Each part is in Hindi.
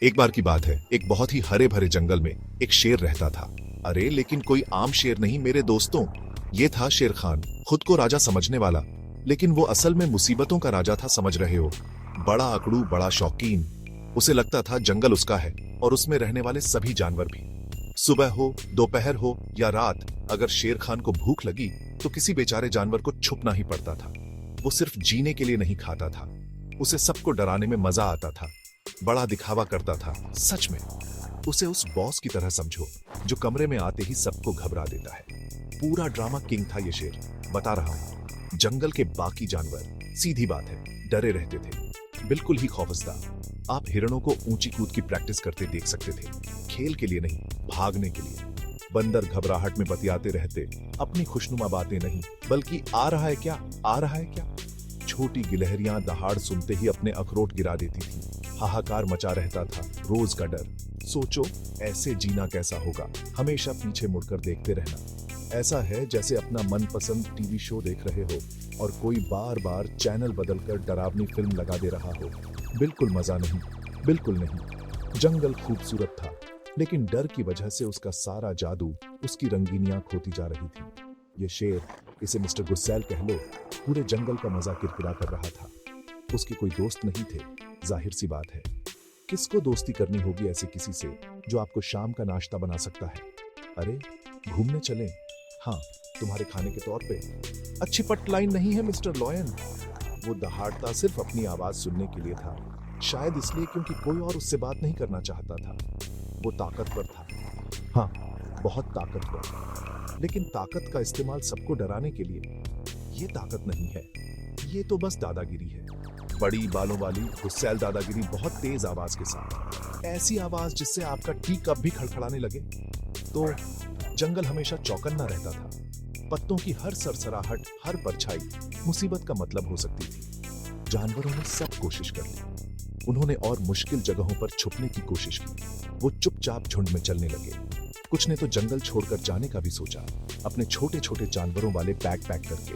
एक बार की बात है, एक बहुत ही हरे भरे जंगल में एक शेर रहता था। अरे लेकिन कोई आम शेर नहीं मेरे दोस्तों, ये था शेर खान, खुद को राजा समझने वाला। लेकिन वो असल में मुसीबतों का राजा था, समझ रहे हो। बड़ा अकड़ू, बड़ा शौकीन। उसे लगता था जंगल उसका है और उसमें रहने वाले सभी जानवर भी। सुबह हो, दोपहर हो या रात, अगर शेर खान को भूख लगी तो किसी बेचारे जानवर को छुपना ही पड़ता था। वो सिर्फ जीने के लिए नहीं खाता था, उसे सबको डराने में मजा आता था। बड़ा दिखावा करता था। सच में उसे उस बॉस की तरह समझो जो कमरे में आते ही सबको घबरा देता है। पूरा ड्रामा किंग था ये शेर, बता रहा हूं। जंगल के बाकी जानवर, सीधी बात है, डरे रहते थे, बिल्कुल ही खौफजदा। आप हिरणों को ऊंची कूद की प्रैक्टिस करते देख सकते थे, खेल के लिए नहीं, भागने के लिए। बंदर घबराहट में बतियाते रहते, अपनी खुशनुमा बातें नहीं, बल्कि आ रहा है क्या, आ रहा है क्या। छोटी गिलहरियां दहाड़ सुनते ही अपने अखरोट गिरा देती थी। हाहाकार मचा रहता था, रोज का डर। सोचो ऐसे जीना कैसा होगा, हमेशा पीछे मुड़कर देखते रहना। ऐसा है जैसे अपना मनपसंद टीवी शो देख रहे हो और कोई बार बार चैनल बदलकर डरावनी फिल्म लगा दे रहा हो। बिल्कुल मजा नहीं, बिल्कुल नहीं। जंगल खूबसूरत था, लेकिन डर की वजह से उसका सारा जादू, उसकी रंगीनियां खोती जा रही थी। ये शेर, इसे मिस्टर गुस्सैल कह लो, पूरे जंगल का मजा किरकिरा कर रहा था। उसके कोई दोस्त नहीं थे, जाहिर सी बात है। किसको दोस्ती करनी होगी ऐसे किसी से जो आपको शाम का नाश्ता बना सकता है। अरे घूमने चलें? हाँ, तुम्हारे खाने के तौर पे। अच्छी पट लाइन नहीं है मिस्टर लॉयन। वो दहाड़ता सिर्फ अपनी आवाज सुनने के लिए था, शायद इसलिए क्योंकि कोई और उससे बात नहीं करना चाहता था। वो ताकतवर था, हाँ, बहुत ताकतवर। लेकिन ताकत का इस्तेमाल सबको डराने के लिए, ये ताकत नहीं है, ये तो बस दादागिरी है। बड़ी बालों वाली गुस्सैल दादागिरी, बहुत तेज आवाज के साथ। ऐसी आवाज जिससे आपका टी कप भी खड़खड़ाने लगे। तो जंगल हमेशा चौकन्ना रहता था। पत्तों की हर सरसराहट, हर परछाई मुसीबत का मतलब हो सकती थी। जानवरों ने सब कोशिश कर ली। उन्होंने और मुश्किल जगहों पर छुपने की कोशिश की। वो चुपचाप झुंड में चलने लगे। कुछ ने तो जंगल छोड़कर जाने का भी सोचा, अपने छोटे छोटे जानवरों वाले बैग पैक करके।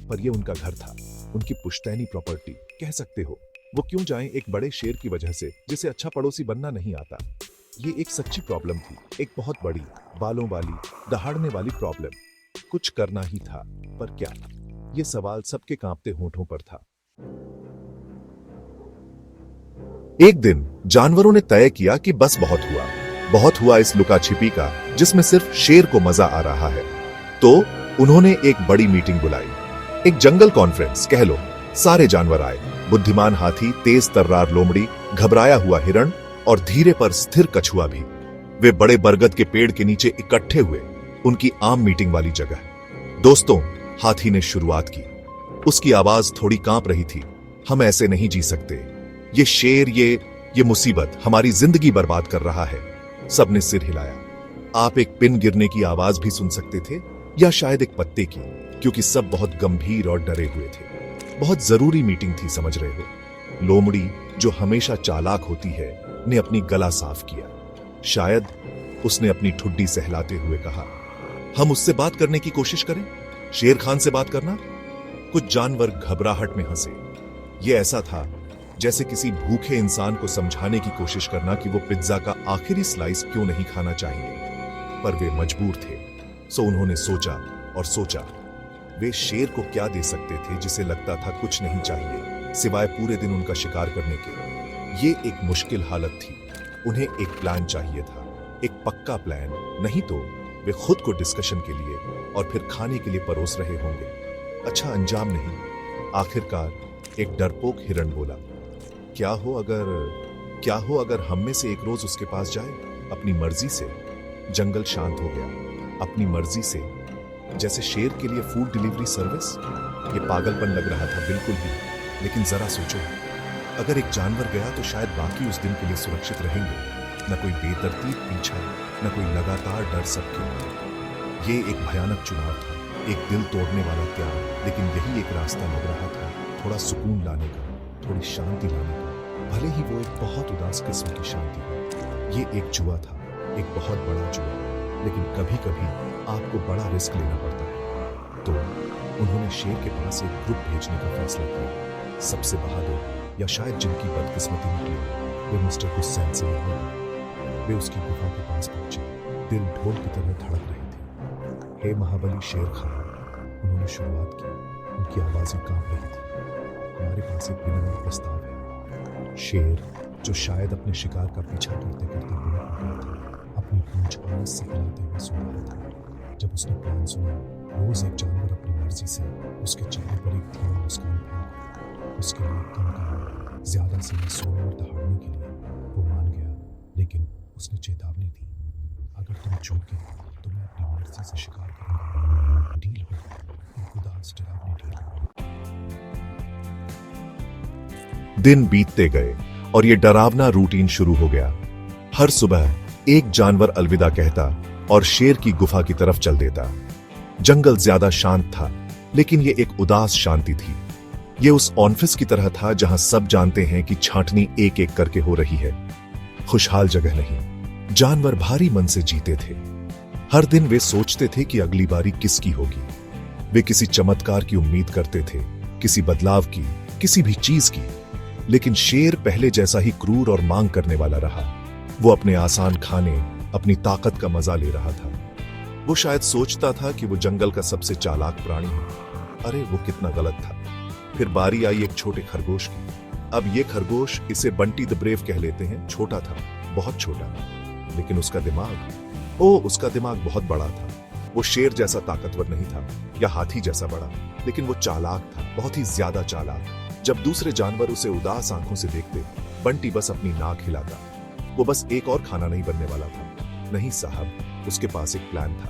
पर ये उनका घर था, उनकी पुश्तैनी प्रॉपर्टी कह सकते हो। वो क्यों जाएं एक बड़े शेर की वजह से जिसे अच्छा पड़ोसी बनना नहीं आता। ये एक सच्ची प्रॉब्लम थी, एक बहुत बड़ी, बालों वाली, दहाड़ने वाली प्रॉब्लम। कुछ करना ही था, पर क्या? ये सवाल सबके कांपते होंठों पर था। एक दिन जानवरों ने तय किया कि बस बहुत हुआ इस लुका छिपी का जिसमें सिर्फ शेर को मजा आ रहा है। तो उन्होंने एक बड़ी मीटिंग बुलाई, एक जंगल कॉन्फ्रेंस कह लो। सारे जानवर आए, बुद्धिमान हाथी, तेज तर्रार लोमड़ी, घबराया हुआ हिरण और धीरे पर स्थिर कछुआ भी। वे बड़े बरगद के पेड़ के नीचे इकट्ठे हुए, उनकी आम मीटिंग वाली जगह। दोस्तों, हाथी ने शुरुआत की। उसकी आवाज थोड़ी कांप रही थी। हम ऐसे नहीं जी सकते। ये शेर, ये मुसीबत हमारी जिंदगी बर्बाद कर रहा है। सबने सिर हिलाया। आप एक पिन गिरने की आवाज भी सुन सकते थे, या शायद एक पत्ते की, क्योंकि सब बहुत गंभीर और डरे हुए थे। बहुत जरूरी मीटिंग थी, समझ रहे हो। लोमड़ी, जो हमेशा चालाक होती है, ने अपनी गला साफ किया। शायद उसने अपनी ठुड्डी सहलाते हुए कहा, हम उससे बात करने की कोशिश करें, शेर खान से बात करना। कुछ जानवर घबराहट में हंसे। यह ऐसा था जैसे किसी भूखे इंसान को समझाने की कोशिश करना कि वो पिज्जा का आखिरी स्लाइस क्यों नहीं खाना चाहिए। पर वे मजबूर थे, सो उन्होंने सोचा और सोचा। वे शेर को क्या दे सकते थे जिसे लगता था कुछ नहीं चाहिए सिवाय पूरे दिन उनका शिकार करने के। ये एक मुश्किल हालत थी। उन्हें एक प्लान चाहिए था, एक पक्का प्लान। नहीं तो वे खुद को डिस्कशन के लिए और फिर खाने के लिए परोस रहे होंगे। अच्छा अंजाम नहीं। आखिरकार एक डरपोक हिरण बोला, क्या हो अगर हम में से एक रोज उसके पास जाए, अपनी मर्जी से। जंगल शांत हो गया। अपनी मर्जी से, जैसे शेर के लिए फूड डिलीवरी सर्विस। ये पागलपन लग रहा था, बिल्कुल भी। लेकिन जरा सोचो, अगर एक जानवर गया तो शायद बाकी उस दिन के लिए सुरक्षित रहेंगे। न कोई बेतरतीब पीछा, न कोई लगातार डर सबके। ये एक भयानक चुनाव था, एक दिल तोड़ने वाला त्याग। लेकिन यही एक रास्ता लग रहा था, थोड़ा सुकून लाने का, थोड़ी शांति लाने का, भले ही वो एक बहुत उदास किस्म की शांति हो। ये एक जुआ था, एक बहुत बड़ा जुआ। लेकिन कभी कभी आपको बड़ा रिस्क लेना पड़ता है। तो उन्होंने शेर के पास एक ग्रुप भेजने का फैसला किया। सबसे बहादुर, या शायद जिनकी बदकिस्मती निकली। वे मिस्टर गुस्सैल से मिले। वे उसकी गुफा के पास पहुंचे। दिल ढोल की तरह धड़क रहे थे। हे महाबली शेर खान, उन्होंने शुरुआत की। उनकी आवाजें कांप रही थी। हमारे पास एक विनम्र प्रस्ताव है। शेर, जो शायद अपने शिकार का पीछा करते करते बेहोश हो गया था, अपनी पूंछ आलस से हिलाते हुए सो रहा था। जब उसने प्लान सुना, रोज एक जानवर अपनी मर्जी से उसके चेहरे पर एक धीमी मुस्कान फेंक उसके लिए कम काम, ज्यादा समय सोने और दहाड़ने के लिए वो मान गया। लेकिन उसने चेतावनी दी, अगर तुम चूक गए तो मैं अपनी मर्जी से शिकार करूंगा। डील हो गई, एक उदास डरावनी डील। दिन बीतते गए और ये डरावना रूटीन शुरू हो गया। हर सुबह एक जानवर अलविदा कहता और शेर की गुफा की तरफ चल देता। जंगल ज्यादा शांत था, लेकिन ये एक उदास शांति थी। ये उस ऑफिस की तरह था जहां सब जानते हैं कि छांटनी एक एक करके हो रही है। खुशहाल जगह नहीं। जानवर भारी मन से जीते थे। हर दिन वे सोचते थे कि अगली बारी किसकी होगी। वे किसी चमत्कार की उम्मीद करते थे, किसी बदलाव की, किसी भी चीज की। लेकिन शेर पहले जैसा ही क्रूर और मांग करने वाला रहा। वो अपने आसान खाने, अपनी ताकत का मजा ले रहा था। वो शायद सोचता था कि वो जंगल का सबसे चालाक प्राणी है। अरे वो कितना गलत था। फिर बारी आई एक छोटे खरगोश की। अब ये खरगोश, इसे बंटी द ब्रेव कह लेते हैं, छोटा था, बहुत छोटा। लेकिन उसका दिमाग बहुत बड़ा था। वो शेर जैसा ताकतवर नहीं था या हाथी जैसा बड़ा, लेकिन वो चालाक था, बहुत ही ज्यादा चालाक। जब दूसरे जानवर उसे उदास आंखों से देखते, बंटी बस अपनी नाक हिलाता। वो बस एक और खाना नहीं बनने वाला था। नहीं साहब, उसके पास एक प्लान था,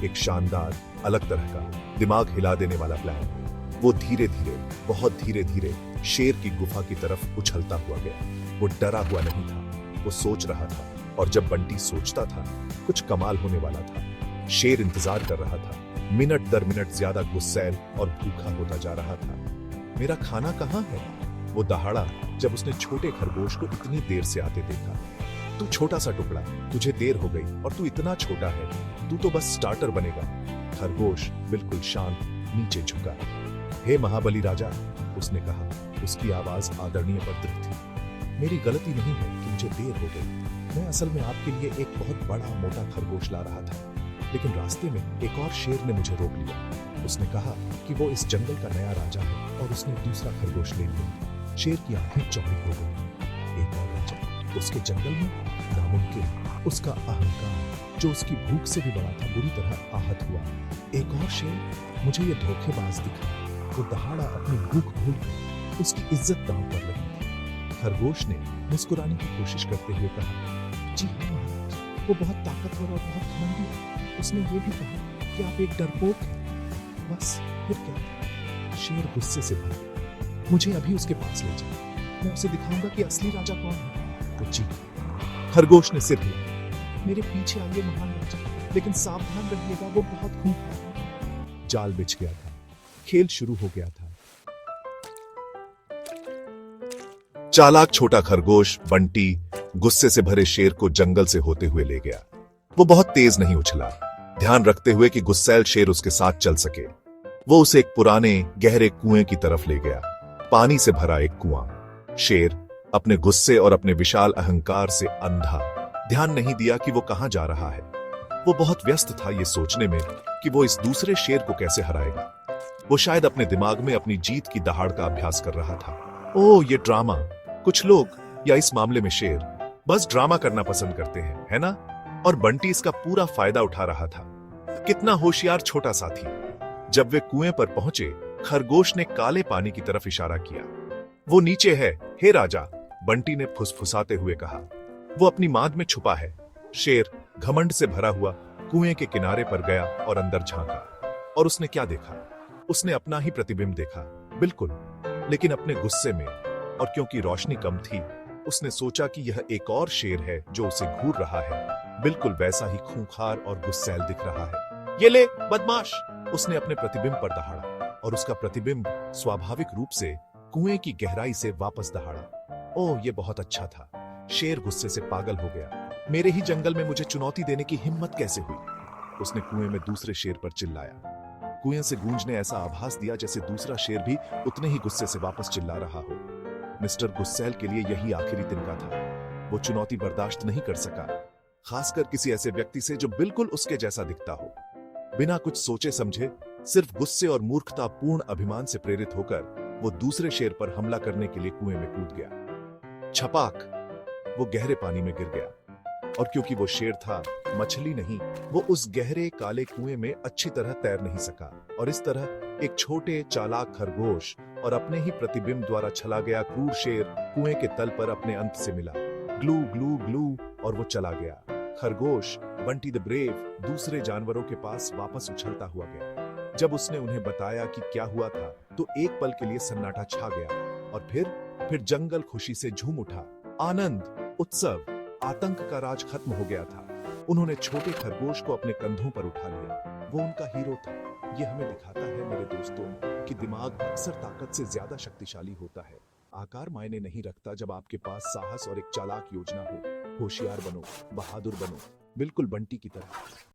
एक शानदार, अलग तरह का, दिमाग हिला देने वाला प्लान। वो धीरे धीरे, बहुत धीरे धीरे शेर की गुफा की तरफ उछलता हुआ गया। वो डरा हुआ नहीं था, वो सोच रहा था। और जब बंटी सोचता था, कुछ कमाल होने वाला था। शेर इंतजार कर रहा था। मिनट दर मिनट ज्यादा गुस्सैल और भूखा होता जा रहा था। मेरा खाना कहाँ है? वो दहाड़ा जब उसने छोटे खरगोश को इतनी देर से आते देखा। तू छोटा सा टुकड़ा, तुझे देर हो गई और तू इतना छोटा है, तू तो बस स्टार्टर बनेगा। खरगोश बिल्कुल शांत नीचे झुका। हे महाबली राजा, उसने कहा। उसकी आवाज आदरणीय पर दृढ़ थी। मेरी गलती नहीं है कि मुझे देर हो गई। मैं असल में आपके लिए एक बहुत बड़ा मोटा खरगोश ला रहा था, लेकिन रास्ते में एक और शेर ने मुझे रोक लिया। उसने कहा कि वो इस जंगल का नया राजा है और उसने दूसरा खरगोश ले लिया। शेर की आंखें चौड़ी हो गई। एक और राजा उसके जंगल में? नामुमकिन। उसका अहंकार, जो उसकी भूख से भी बड़ा था, बुरी तरह आहत हुआ। एक और शेर? मुझे ये धोखेबाज दिखा। वो दहाड़ा अपनी भूख भूल गया। उसकी इज्जत दांव पर लगी थी। खरगोश ने मुस्कुराने की कोशिश करते हुए कहा, जी हाँ महाराज, वो बहुत ताकतवर और बहुत घमंडी है। उसने ये भी कहा कि आप एक डरपोक हैं। बस फिर क्या? शेर गुस्से से भरा। मुझे अभी उसके पास ले जाओ, मैं उसे दिखाऊंगा कि असली राजा कौन है। वो चीखा। खरगोश ने सिर हिलाया। मेरे पीछे आइए महान राजा, लेकिन सावधान रहिएगा, वो बहुत खूंखार है। जाल बिछ गया था। खेल शुरू हो गया था। चालाक छोटा खरगोश बंटी गुस्से से भरे शेर को जंगल से होते हुए ले गया। वो बहुत तेज नहीं उछला, ध्यान रखते हुए कि गुस्सैल शेर उसके साथ चल सके। वो उसे एक पुराने गहरे कुएं की तरफ ले गया, पानी से भरा एक कुआं। शेर अपने गुस्से और अपने विशाल अहंकार से अंधा, ध्यान नहीं दिया कि वो कहां जा रहा है। वो बहुत व्यस्त था ये सोचने में कि वो इस दूसरे शेर को कैसे हराएगा। वो शायद अपने दिमाग में अपनी जीत की दहाड़ का अभ्यास कर रहा था। ओह, ये ड्रामा। कुछ लोग, या इस मामले में शेर, बस ड्रामा करना पसंद करते हैं, है ना? और बंटी इसका पूरा फायदा उठा रहा था। कितना होशियार छोटा साथी। जब वे कुएं पर पहुंचे, खरगोश ने काले पानी की तरफ इशारा किया। वो नीचे है, हे राजा, बंटी ने फुसफुसाते हुए कहा। वो अपनी माद में छुपा है। शेर घमंड से भरा हुआ कुएं के किनारे पर गया और अंदर झांका। और उसने क्या देखा? उसने अपना ही प्रतिबिंब देखा, बिल्कुल, लेकिन अपने गुस्से में। और क्योंकि रोशनी कम थी, उसने सोचा कि यह एक और शेर है जो उसे घूर रहा है, बिल्कुल वैसा ही खूंखार और गुस्सैल दिख रहा है। ये ले बदमाश, उसने अपने प्रतिबिंब पर दहाड़ा और उसका प्रतिबिंब स्वाभाविक रूप से कुएं की गहराई से वापस दहाड़ा। ओह, ये बहुत अच्छा था। शेर गुस्से से पागल हो गया। मेरे ही जंगल में मुझे चुनौती देने की हिम्मत कैसे हुई? उसने कुएं में दूसरे शेर पर चिल्लाया। कुएं से गूंज ने ऐसा आभास दिया जैसे दूसरा शेर भी उतने ही गुस्से से वापस चिल्ला रहा हो। मिस्टर गुस्सैल के लिए यही आखिरी तिनका था। वो चुनौती बर्दाश्त नहीं कर सका, खासकर किसी ऐसे व्यक्ति से जो बिल्कुल उसके जैसा दिखता हो। बिना कुछ सोचे समझे, सिर्फ गुस्से और मूर्खतापूर्ण अभिमान से प्रेरित होकर वो दूसरे शेर पर हमला करने के लिए कुएं में कूद गया। छपाक, वो गहरे पानी में गिर गया, और क्योंकि वो शेर था, मछली नहीं, वो उस गहरे काले कुएं में अच्छी तरह तैर नहीं सका, और इस तरह एक छोटे चालाक खरगोश और अपने ही प्रतिबिंब द्वारा छला गया क्रूर शेर कुएं के तल पर अपने अंत से मिला। ग्लू ग्लू ग्लू, और वो चला गया। खरगोश, बंटी द ब्रेव, दूसरे जानवरों के पास वापस उछलता हुआ गया। जब उसने उन्हें बताया कि क्या हुआ था, तो एक पल के लिए सन्नाटा छा गया, और फिर जंगल खुशी से झूम उठा। आनंद, उत्सव, आतंक का राज खत्म हो गया था। उन्होंने छोटे खरगोश को अपने कंधों पर उठा लिया। वो उनका हीरो था। ये हमें दिखाता है मेरे दोस्तों कि दिमाग अक्सर ताकत से ज्यादा शक्तिशाली होता है। आकार मायने नहीं रखता जब आपके पास साहस और एक चालाक योजना हो। होशियार बनो, बहादुर बनो, बिल्कुल बंटी की तरह।